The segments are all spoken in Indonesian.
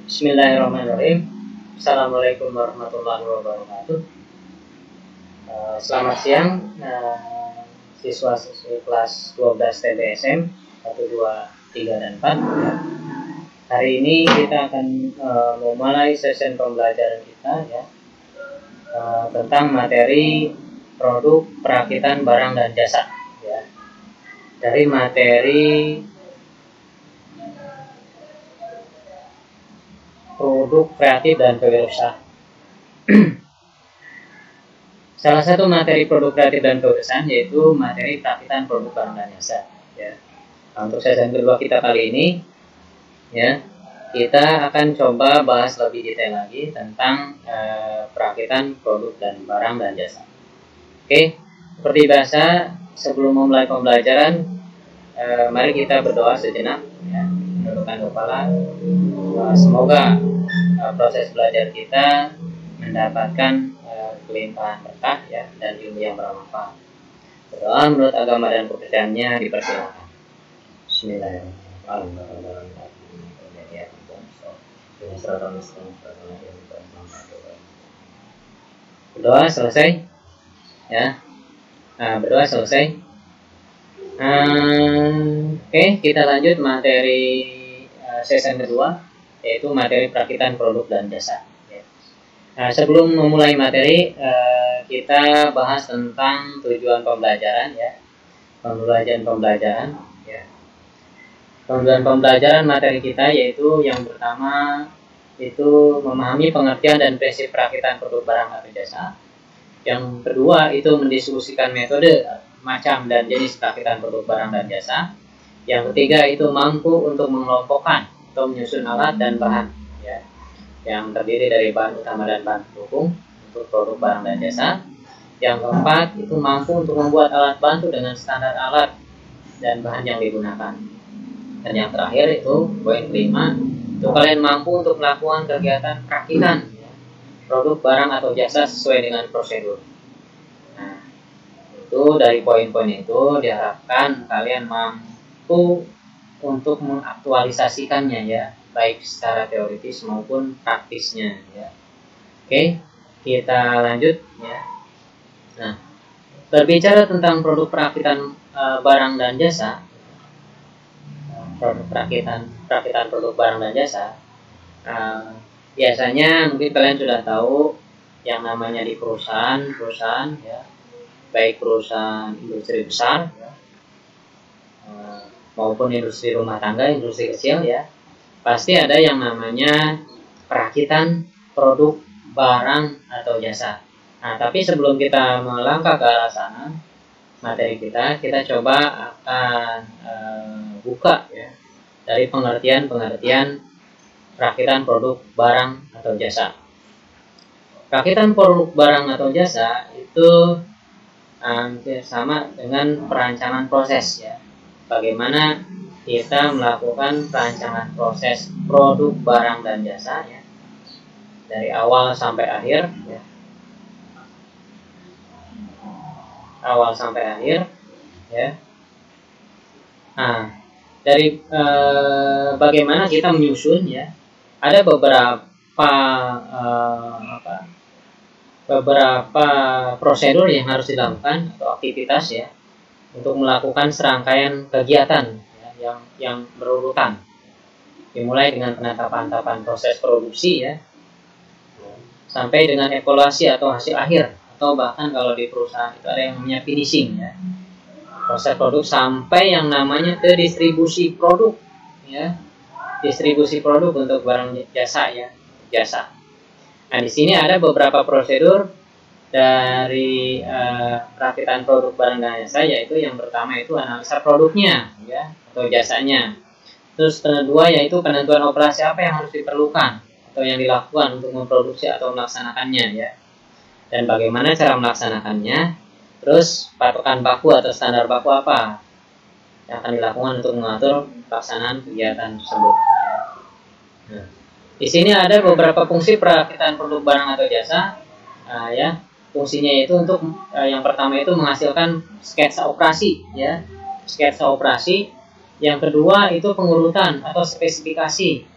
Bismillahirrahmanirrahim. Assalamualaikum warahmatullahi wabarakatuh. Selamat siang, siswa-siswi kelas 12 TBSM 1, 2, 3, dan 4. Hari ini kita akan memulai sesi pembelajaran kita tentang materi produk perakitan barang dan jasa dari materi produk kreatif dan kewirausahaan. Salah satu materi produk kreatif dan kewirausahaan yaitu materi perakitan produk barang dan jasa. Untuk sesi kedua kita kali ini, kita akan coba bahas lebih detail lagi tentang perakitan produk dan barang dan jasa. Oke, seperti biasa sebelum memulai pembelajaran, mari kita berdoa sejenak. Menundukkan kepala. Semoga proses belajar kita mendapatkan kelimpahan berkah dan ilmu yang bermanfaat. Berdoa menurut agama dan kepercayaannya dipersilakan. Berdoa selesai, berdoa selesai. Oke, kita lanjut materi sesi kedua, yaitu materi perakitan produk dan jasa. Sebelum memulai materi, kita bahas tentang tujuan pembelajaran. Tujuan pembelajaran materi kita yaitu yang pertama itu memahami pengertian dan prinsip perakitan produk barang atau jasa. Yang kedua itu mendiskusikan metode, macam dan jenis perakitan produk barang dan jasa. Yang ketiga itu mampu untuk mengelompokkan atau menyusun alat dan bahan yang terdiri dari bahan utama dan bahan pendukung untuk produk barang dan jasa. Yang keempat itu mampu untuk membuat alat bantu dengan standar alat dan bahan yang digunakan. Dan yang terakhir itu poin kelima, itu kalian mampu untuk melakukan kegiatan perakitan produk barang atau jasa sesuai dengan prosedur. Itu dari poin-poin itu diharapkan kalian mampu untuk mengaktualisasikannya baik secara teoritis maupun praktisnya Oke, kita lanjut Nah, berbicara tentang produk perakitan barang dan jasa, produk perakitan produk barang dan jasa, biasanya mungkin kalian sudah tahu yang namanya di perusahaan baik perusahaan industri besar maupun industri rumah tangga, industri kecil pasti ada yang namanya perakitan produk barang atau jasa. Tapi sebelum kita melangkah ke arah sana, materi kita coba akan buka dari pengertian perakitan produk barang atau jasa. Perakitan produk barang atau jasa itu hampir sama dengan perancangan proses bagaimana kita melakukan perancangan proses produk barang dan jasa dari awal sampai akhir dari bagaimana kita menyusun ada beberapa prosedur yang harus dilakukan atau aktivitas untuk melakukan serangkaian kegiatan yang berurutan, dimulai dengan penetapan proses produksi sampai dengan evaluasi atau hasil akhir, atau bahkan kalau di perusahaan itu ada yang namanya finishing proses produk sampai yang namanya ke distribusi produk distribusi produk untuk barang jasa jasa. Nah, di sini ada beberapa prosedur dari perakitan produk barang dan jasa, yaitu yang pertama itu analisa produknya atau jasanya. Terus kedua yaitu penentuan operasi apa yang harus diperlukan atau yang dilakukan untuk memproduksi atau melaksanakannya dan bagaimana cara melaksanakannya. Terus patokan baku atau standar baku apa yang akan dilakukan untuk mengatur pelaksanaan kegiatan tersebut. Nah, di sini ada beberapa fungsi perakitan produk barang atau jasa. Fungsinya itu untuk yang pertama itu menghasilkan sketsa operasi sketsa operasi. Yang kedua itu pengurutan atau spesifikasi.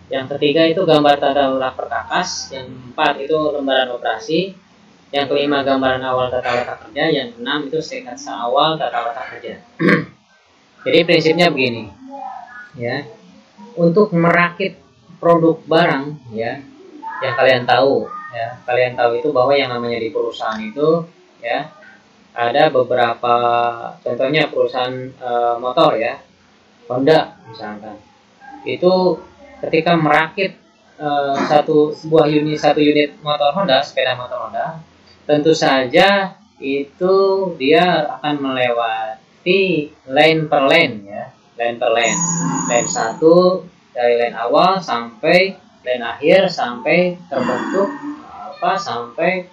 Yang ketiga itu gambar tata letak perkakas. Yang keempat itu lembaran operasi. Yang kelima gambaran awal tata letak kerja. Yang keenam itu sketsa awal tata letak kerja. Jadi prinsipnya begini, ya. Untuk merakit produk barang, ya, yang kalian tahu, ya, kalian tahu itu bahwa yang namanya di perusahaan itu, ya, ada beberapa, contohnya perusahaan motor, ya, Honda misalkan, itu ketika merakit satu unit motor Honda, sepeda motor Honda, tentu saja itu dia akan melewati lane per lane, ya, lane per lane, lane satu dari lane awal sampai lane akhir sampai terbentuk sampai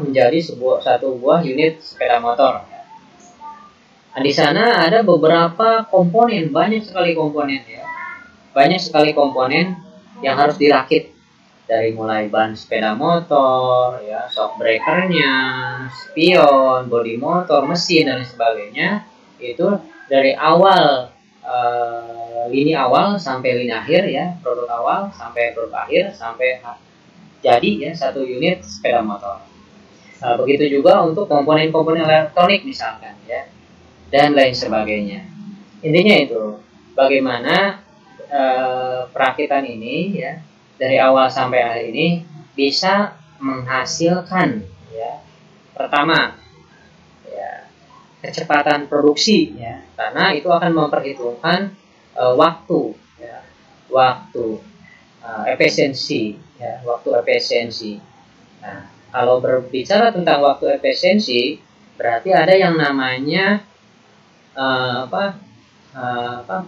menjadi satu buah unit sepeda motor. Nah, di sana ada beberapa komponen, banyak sekali komponen, ya, banyak sekali komponen yang harus dirakit, dari mulai ban sepeda motor, ya, shock breakernya, spion, bodi motor, mesin dan sebagainya. Itu dari awal lini awal sampai lini akhir, ya, produk awal sampai produk akhir sampai jadi, ya, satu unit sepeda motor. Begitu juga untuk komponen-komponen elektronik misalkan, ya, dan lain sebagainya. Intinya itu bagaimana perakitan ini, ya, dari awal sampai akhir ini bisa menghasilkan, ya, pertama, ya, kecepatan produksi, ya, karena itu akan memperhitungkan waktu, ya, waktu efisiensi, ya, waktu efisiensi. Nah, kalau berbicara tentang waktu efisiensi, berarti ada yang namanya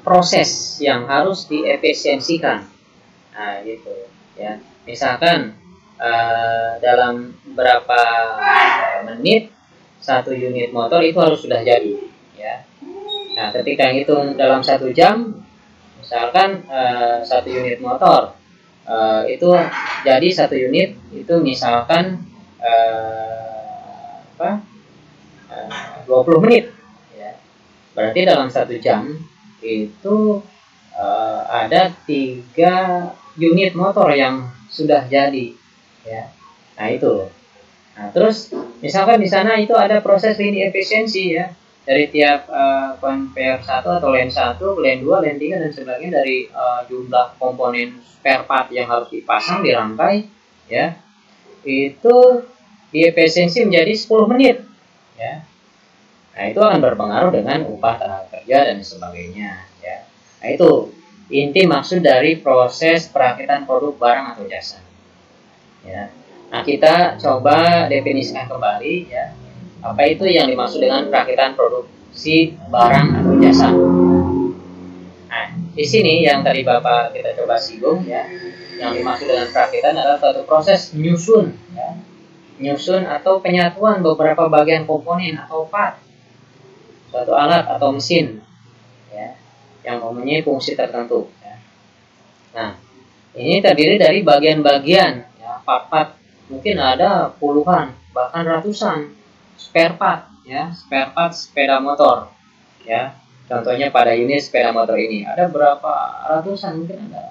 proses yang harus diefisiensikan. Nah, gitu, ya. Misalkan dalam berapa menit satu unit motor itu harus sudah jadi, ya. Nah, ketika hitung dalam 1 jam, misalkan satu unit motor itu jadi satu unit itu misalkan 20 menit, ya. Berarti dalam 1 jam itu ada 3 unit motor yang sudah jadi, ya. Nah, itu. Nah, terus misalkan di sana itu ada proses lini efisiensi, ya, dari tiap conveyor 1 atau lane 1, lane 2, lane 3 dan sebagainya, dari jumlah komponen spare part yang harus dipasang, dirangkai, ya, itu diefisiensi menjadi 10 menit, ya. Nah, itu akan berpengaruh dengan upah tenaga kerja dan sebagainya, ya. Nah, itu inti maksud dari proses perakitan produk barang atau jasa, ya. Nah, kita coba definisikan kembali, ya, apa itu yang dimaksud dengan perakitan produksi barang atau jasa. Nah, di sini yang tadi Bapak kita coba singgung, ya, yang dimaksud dengan perakitan adalah suatu proses menyusun, ya, menyusun atau penyatuan beberapa bagian komponen atau part suatu alat atau mesin, ya, yang mempunyai fungsi tertentu, ya. Nah, ini terdiri dari bagian-bagian, ya, part-part, mungkin ada puluhan bahkan ratusan spare part, ya, spare part sepeda motor, ya. Contohnya pada unit sepeda motor ini ada berapa ratusan, mungkin ada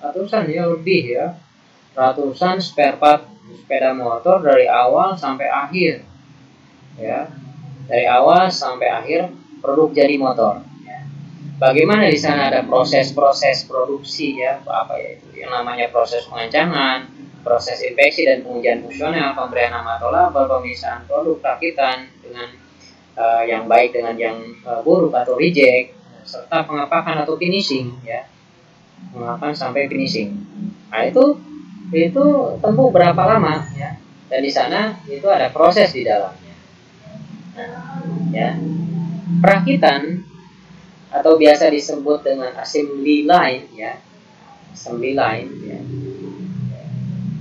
ratusan, ya, lebih, ya, ratusan spare part sepeda motor dari awal sampai akhir, ya, dari awal sampai akhir produk jadi motor, ya. Bagaimana di sana ada proses-proses produksi, ya, apa ya itu yang namanya proses pengancangan, proses inspeksi dan pengujian fungsional, pemberian nama atau label, pemisahan produk, rakitan dengan yang baik dengan yang buruk atau reject, serta pengapakan atau finishing, ya, pengapakan sampai finishing. Nah, itu tempuh berapa lama, ya, dan di sana itu ada proses di dalamnya. Nah, ya, perakitan atau biasa disebut dengan assembly line, ya, assembly line, ya.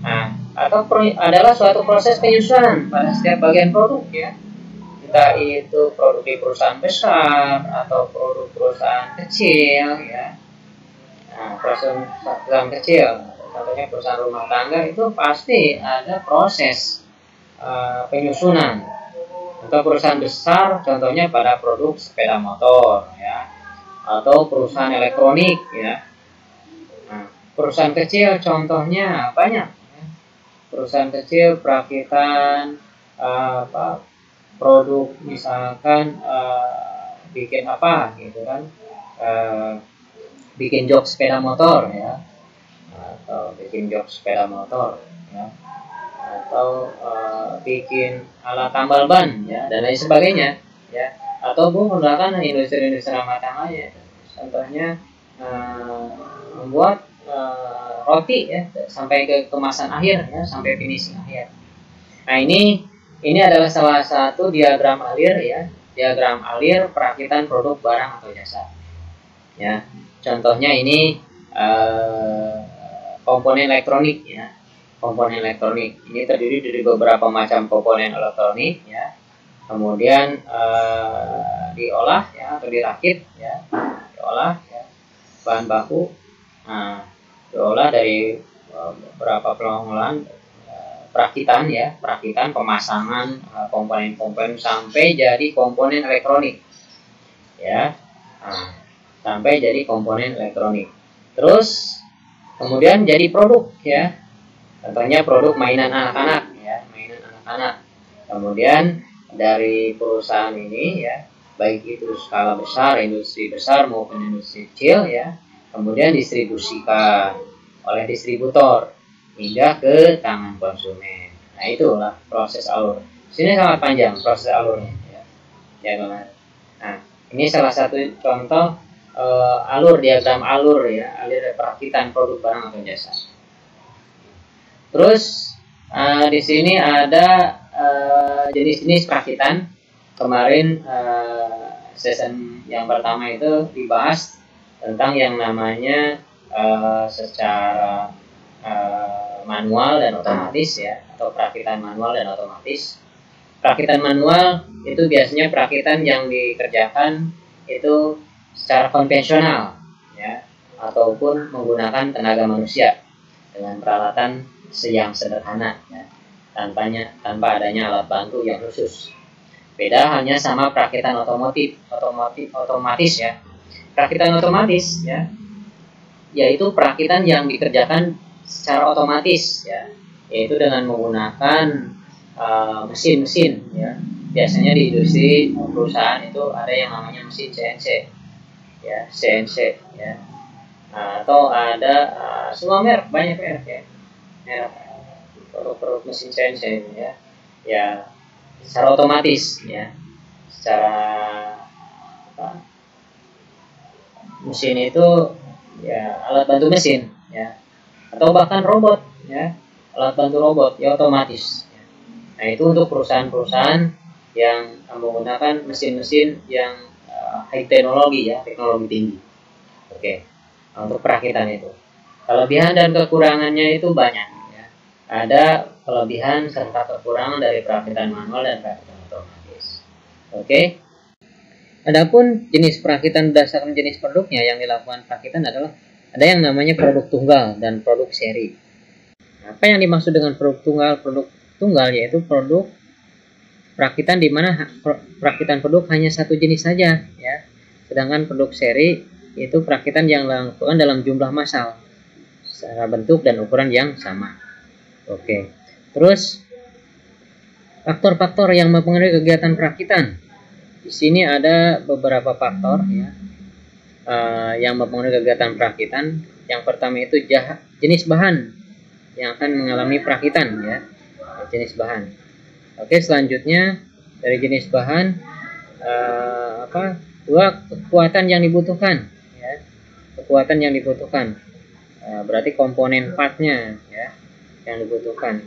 Nah, atau adalah suatu proses penyusunan pada setiap bagian produk, ya, entah itu produk di perusahaan besar atau produk perusahaan kecil, ya. Nah, perusahaan kecil, contohnya perusahaan rumah tangga, itu pasti ada proses penyusunan. Untuk perusahaan besar, contohnya pada produk sepeda motor, ya, atau perusahaan elektronik, ya. Nah, Perusahaan kecil contohnya banyak. Perusahaan kecil perakitan produk, misalkan bikin apa gitu kan, bikin jok sepeda motor ya, atau bikin jok sepeda motor ya, atau bikin alat tambal ban ya, dan lain sebagainya ya, atau menggunakan industri-industri ramah tangga ya, contohnya membuat roti ya sampai ke kemasan akhir ya, sampai finishing akhir. Nah, ini adalah salah satu diagram alir ya, diagram alir perakitan produk barang atau jasa. Ya, contohnya ini komponen elektronik ya. Komponen elektronik ini terdiri dari beberapa macam komponen elektronik ya. Kemudian diolah ya atau dirakit ya, diolah ya, bahan baku. Nah, diolah dari beberapa pengolahan, perakitan ya, perakitan, pemasangan komponen-komponen sampai jadi komponen elektronik ya. Nah, sampai jadi komponen elektronik. Terus kemudian jadi produk ya. Contohnya produk mainan anak-anak ya, mainan anak-anak. Kemudian dari perusahaan ini ya, baik itu skala besar, industri besar maupun industri kecil ya, kemudian distribusikan oleh distributor hingga ke tangan konsumen. Nah, itulah proses alur. Sini sangat panjang proses alurnya ya. Nah, ini salah satu contoh alur, diagram alur ya, alir perakitan produk barang atau jasa. Terus di sini ada jenis-jenis perakitan. Kemarin season yang pertama itu dibahas tentang yang namanya secara manual dan otomatis ya, atau perakitan manual dan otomatis. Perakitan manual itu biasanya perakitan yang dikerjakan itu secara konvensional ya, ataupun menggunakan tenaga manusia dengan peralatan yang sederhana ya, tanpa adanya alat bantu yang khusus. Beda halnya sama perakitan otomatis ya. Perakitan otomatis ya, yaitu perakitan yang dikerjakan secara otomatis ya, yaitu dengan menggunakan mesin-mesin ya. Biasanya di industri perusahaan itu ada yang namanya mesin CNC ya, CNC ya, atau ada semua merek, banyak merek ya, merek produk mesin CNC ya, ya secara otomatis ya, secara mesin itu ya, alat bantu mesin ya, atau bahkan robot ya, alat bantu robot ya, otomatis ya. Nah, itu untuk perusahaan-perusahaan yang menggunakan mesin-mesin yang high teknologi ya, teknologi tinggi. Oke. Nah, untuk perakitan itu kelebihan dan kekurangannya itu banyak ya. Ada kelebihan serta kekurangan dari perakitan manual dan perakitan otomatis. Oke. Adapun jenis perakitan berdasarkan jenis produknya yang dilakukan perakitan adalah ada yang namanya produk tunggal dan produk seri. Apa yang dimaksud dengan produk tunggal? Produk tunggal yaitu produk perakitan di mana perakitan produk hanya satu jenis saja ya. Sedangkan produk seri itu perakitan yang dilakukan dalam jumlah massal secara bentuk dan ukuran yang sama. Oke. Terus faktor-faktor yang mempengaruhi kegiatan perakitan. Di sini ada beberapa faktor ya, yang mempengaruhi kegiatan perakitan. Yang pertama itu jenis bahan yang akan mengalami perakitan ya, jenis bahan. Oke, selanjutnya dari jenis bahan dua, kekuatan yang dibutuhkan ya, kekuatan yang dibutuhkan, berarti komponen partnya ya yang dibutuhkan.